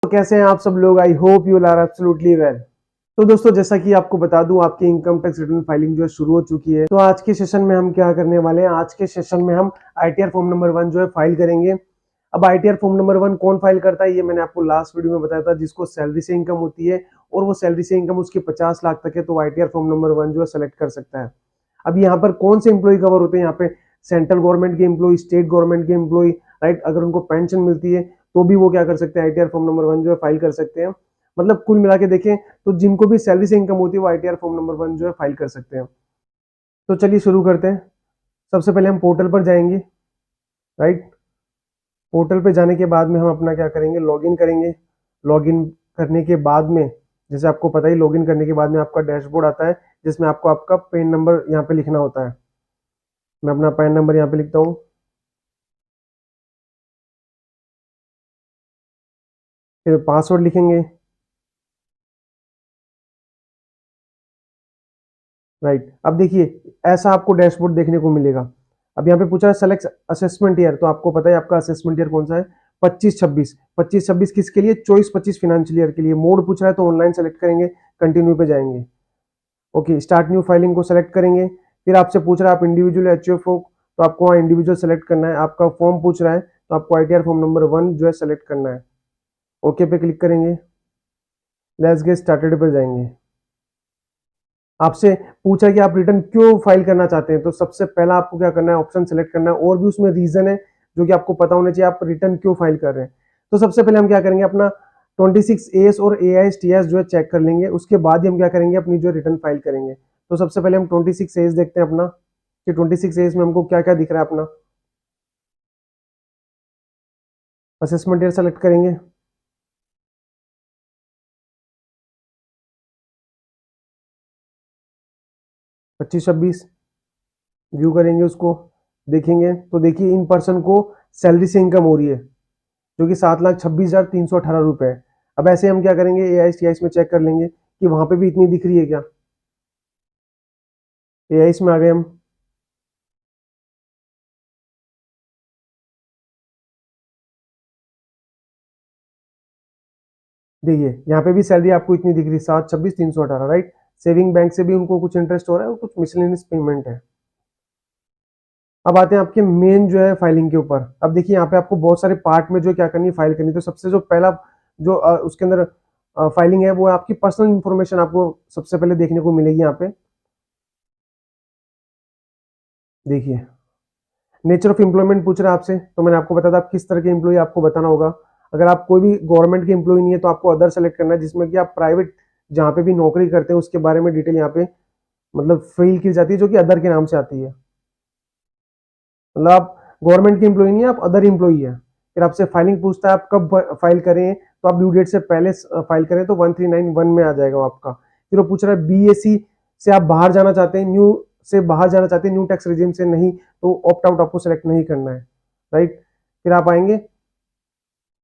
तो कैसे हैं आप सब लोग? I hope you are absolutely well. तो दोस्तों, जैसा कि आपको बता दूं, आपकी इनकम टैक्स रिटर्न फाइलिंग जो है शुरू हो चुकी है। तो आज के सेशन में हम क्या करने वाले हैं? आज के सेशन में हम आईटीआर फॉर्म नंबर 1 जो है फाइल करेंगे। अब आईटीआर फॉर्म नंबर 1 कौन फाइल करता है, ये मैंने आपको लास्ट वीडियो में बताया था। जिसको सैलरी से इनकम होती है और वो सैलरी से इनकम उसकी 50 लाख तक है, तो आईटीआर फॉर्म नंबर 1 जो है सेलेक्ट कर सकता है। अब यहाँ पर कौन से एम्प्लॉय कवर होते हैं? यहाँ पे सेंट्रल गवर्नमेंट के एम्प्लॉय, स्टेट गवर्नमेंट के एम्प्लॉय, राइट। अगर उनको पेंशन मिलती है तो भी वो क्या कर सकते हैं? आईटीआर फॉर्म नंबर 1 जो है फाइल कर सकते हैं। मतलब कुल मिला के देखें तो जिनको भी सैलरी से इनकम होती है वो आईटीआर फॉर्म नंबर 1 जो है फाइल कर सकते हैं। तो चलिए शुरू करते हैं। सबसे पहले हम पोर्टल पर जाएंगे, राइट। पोर्टल पे जाने के बाद में हम अपना क्या करेंगे? लॉगिन करेंगे। लॉगिन करने के बाद में, जैसे आपको पता ही, लॉगिन करने के बाद में आपका डैशबोर्ड आता है जिसमें आपको आपका पैन नंबर यहाँ पे लिखना होता है। मैं अपना पैन नंबर यहाँ पे लिखता हूँ, फिर पासवर्ड लिखेंगे, राइट। अब देखिए ऐसा आपको डैशबोर्ड देखने को मिलेगा। अब यहाँ पे पूछा है सेलेक्ट असेसमेंट ईयर, तो आपको पता है आपका असेसमेंट ईयर कौन सा है? 25-26। 25-26 किसके लिए? 24-25 फाइनेंशियल ईयर के लिए। मोड पूछ रहा है तो ऑनलाइन सेलेक्ट करेंगे, कंटिन्यू पे जाएंगे। ओके, स्टार्ट न्यू फाइलिंग को सेलेक्ट करेंगे। फिर आपसे पूछ रहा है आप इंडिविजुअल एचयूएफ हो, तो आपको वहाँ इंडिविजुअल सेलेक्ट करना है। आपका फॉर्म पूछ रहा है तो आपको आईटीआर फॉर्म नंबर 1 जो है सेलेक्ट करना है। ओके पे क्लिक करेंगे, लेट्स गेट स्टार्टेड पर जाएंगे। आपसे पूछा कि आप रिटर्न क्यों फाइल करना चाहते हैं, तो सबसे पहला आपको क्या करना है? ऑप्शन सेलेक्ट करना है, और भी उसमें रीजन है जो कि आपको पता होना चाहिए आप रिटर्न क्यों फाइल कर रहे हैं। तो सबसे पहले हम क्या करेंगे? अपना 26 एएस और एआईएस टीएस जो है चेक कर लेंगे। उसके बाद ही हम क्या करेंगे? अपनी जो रिटर्न फाइल करेंगे। तो सबसे पहले हम 26 एएस देखते हैं अपना, कि 26 एएस में हमको क्या क्या दिख रहा है। अपना असेसमेंट ईयर सेलेक्ट करेंगे, 25-26 व्यू करेंगे, उसको देखेंगे। तो देखिए इन पर्सन को सैलरी से इनकम हो रही है जो कि 7,26,318 रुपए है। अब ऐसे हम क्या करेंगे? एआईएस टीआईएस में चेक कर लेंगे कि वहां पे भी इतनी दिख रही है क्या। एआईएस में आ गए हम, देखिए यहाँ पे भी सैलरी आपको इतनी दिख रही है, 7,26,318, राइट। सेविंग बैंक से भी उनको कुछ इंटरेस्ट हो रहा है और कुछ मिसलेनियस पेमेंट है। अब आते हैं आपके मेन जो है फाइलिंग के ऊपर। अब देखिए यहाँ पे आपको बहुत सारे पार्ट में जो क्या करनी है, फाइल करनी है। तो सबसे जो पहला जो उसके अंदर फाइलिंग है वो है आपकी पर्सनल इंफॉर्मेशन। आपको सबसे पहले देखने को मिलेगी यहाँ पे, देखिए नेचर ऑफ एम्प्लॉयमेंट पूछ रहा है आपसे। तो मैंने आपको बताया था आप किस तरह के एम्प्लॉय आपको बताना होगा। अगर आप कोई भी गवर्नमेंट के एम्प्लॉय नहीं है तो आपको अदर सेलेक्ट करना है, जिसमें कि आप प्राइवेट जहाँ पे भी नौकरी करते हैं उसके बारे में डिटेल यहाँ पे मतलब फिल की जाती है, जो कि अदर के नाम से आती है। मतलब आप गवर्नमेंट के एम्प्लॉय नहीं है, आप अदर एम्प्लॉय है। फिर आपसे फाइलिंग पूछता है आप कब फाइल करें, तो आप ड्यू डेट से पहले फाइल करें तो 1391 में आ जाएगा आपका। फिर वो पूछ रहा है बीएससी से आप बाहर जाना चाहते हैं, न्यू से बाहर जाना चाहते हैं, न्यू टैक्स रिजीम से नहीं, तो ऑप्ट आउट आपको सेलेक्ट नहीं करना है, राइट। फिर आप आएंगे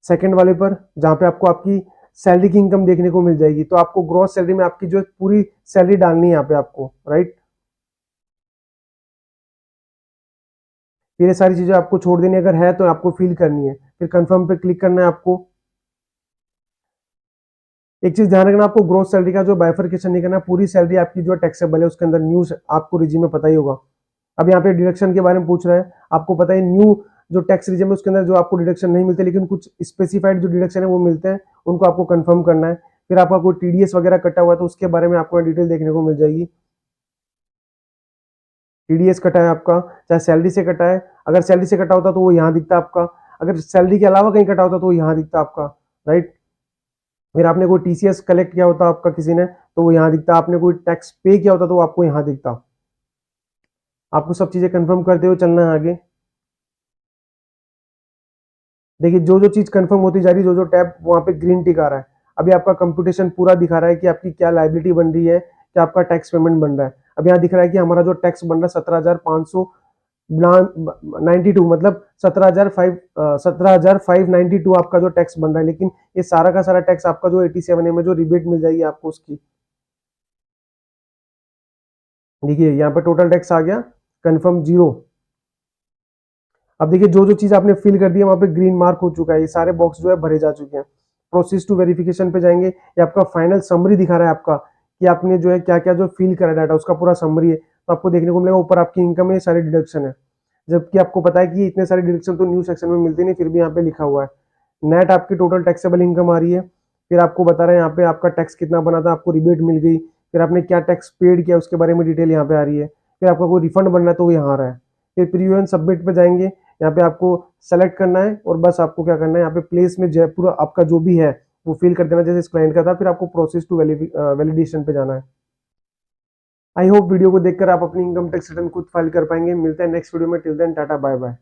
सेकंड वाले पर, जहां पे आपको आपकी सैलरी की इनकम देखने को मिल जाएगी। तो आपको ग्रॉस सैलरी में आपकी जो पूरी सैलरी डालनी है यहाँ पे आपको, राइट। फिर ये सारी चीजें आपको छोड़ देनी, अगर है तो आपको फिल करनी है। फिर कंफर्म पे क्लिक करना है आपको। एक चीज ध्यान रखना, आपको ग्रोथ सैलरी का जो बाइफरकेशन नहीं करना, पूरी सैलरी आपकी जो टेक्सेबल है उसके अंदर न्यू आपको रिजीम में पता ही होगा। अब यहाँ पे डिडक्शन के बारे में पूछ रहा है, आपको पता है न्यू जो टैक्स रिजीम है उसके अंदर जो आपको डिडक्शन नहीं मिलते, लेकिन कुछ स्पेसिफाइड जो डिडक्शन है वो मिलते हैं, उनको आपको कंफर्म करना है। फिर आपका कोई टीडीएस वगैरह कटा हुआ है तो उसके बारे में आपको डिटेल देखने को मिल जाएगी। टीडीएस कटा है आपका, चाहे सैलरी से कटा है। अगर सैलरी से कटा होता तो वो यहाँ दिखता आपका, अगर सैलरी के अलावा कहीं कटा होता तो वो यहाँ दिखता आपका, राइट। फिर आपने कोई टीसीएस कलेक्ट किया होता आपका किसी ने तो वो यहाँ दिखता, आपने कोई टैक्स पे किया होता तो वो आपको यहाँ दिखता। आपको सब चीजें कंफर्म करते हुए चलना है आगे। देखिए जो जो चीज कंफर्म होती जा रही है, जो जो टैब वहां पे ग्रीन टिक आ रहा है। अभी आपका कंप्यूटेशन पूरा दिखा रहा है कि आपकी क्या लाइबिलिटी बन रही है, क्या आपका टैक्स पेमेंट बन रहा है। अब यहाँ दिख रहा है कि हमारा जो टैक्स बन रहा है 17,592, मतलब 17,592 आपका जो टैक्स बन रहा है। लेकिन ये सारा का सारा टैक्स आपका जो 87 है में जो रिबेट मिल जाएगी आपको उसकी, देखिए यहाँ पे टोटल टैक्स आ गया कंफर्म 0। अब देखिए जो जो चीज आपने फिल कर दी है वहां पे ग्रीन मार्क हो चुका है, ये सारे बॉक्स जो है भरे जा चुके हैं। प्रोसेस टू वेरिफिकेशन पे जाएंगे, ये आपका फाइनल समरी दिखा रहा है आपका कि आपने जो है क्या क्या जो फिल करा डाटा उसका पूरा समरी है। तो आपको देखने को मिलेगा ऊपर आपकी इनकम है, सारी डिडक्शन है, जबकि आपको पता है कि इतने सारे डिडक्शन तो न्यू सेक्शन में मिलती नहीं, फिर भी यहाँ पे लिखा हुआ है नेट आपकी टोटल टैक्सेबल इनकम आ रही है। फिर आपको बता रहे हैं यहाँ पे आपका टैक्स कितना बना था, आपको रिबेट मिल गई, फिर आपने क्या टैक्स पेड किया उसके बारे में डिटेल यहाँ पे आ रही है। फिर आपका कोई रिफंड बनना है तो वो यहाँ आ रहा है। फिर प्रीव्यू एंड सबमिट पे जाएंगे, यहाँ पे आपको सेलेक्ट करना है और बस आपको क्या करना है, यहाँ पे प्लेस में जयपुर आपका जो भी है वो फिल कर देना जैसे इस क्लाइंट का था। फिर आपको प्रोसेस टू वैलिडेशन पे जाना है। आई होप वीडियो को देखकर आप अपनी इनकम टैक्स रिटर्न खुद फाइल कर पाएंगे। मिलते हैं नेक्स्ट वीडियो में, till then tata bye bye.